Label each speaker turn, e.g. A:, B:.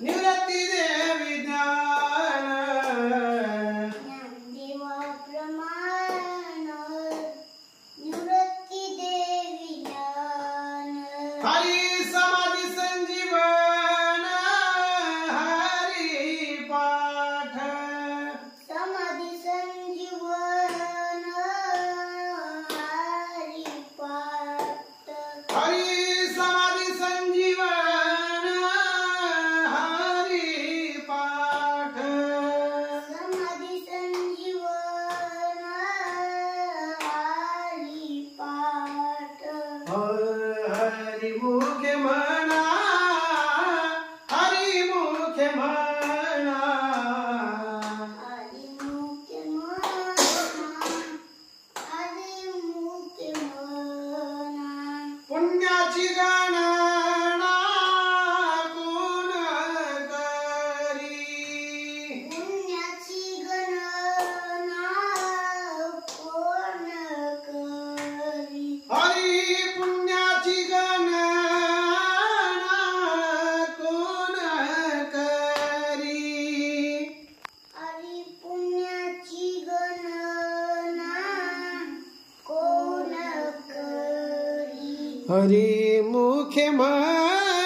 A: निवृत्ती देवी ज्ञान
B: ज्ञानदेवा प्रमाण निवृत्ती देवी ज्ञान
A: हरी समाधी संजीवन हरी पाठ
B: समाधी संजीवन हरी पाठ
A: हरी समाधी संजीवन हरी पाठ
B: समाधी संजीवन हरी पाठ
A: हरी मुखे म्हणा हरी मुखे म्हणा
B: हरी मुखे म्हणा
A: पुण्याची गणना कोण करी
B: पुण्याची गणना कोण करी
A: हरी पुण्याची गणना कोण करी
B: हरी पुण्याची गणना कोण करी
A: हरी मुखे म्हणा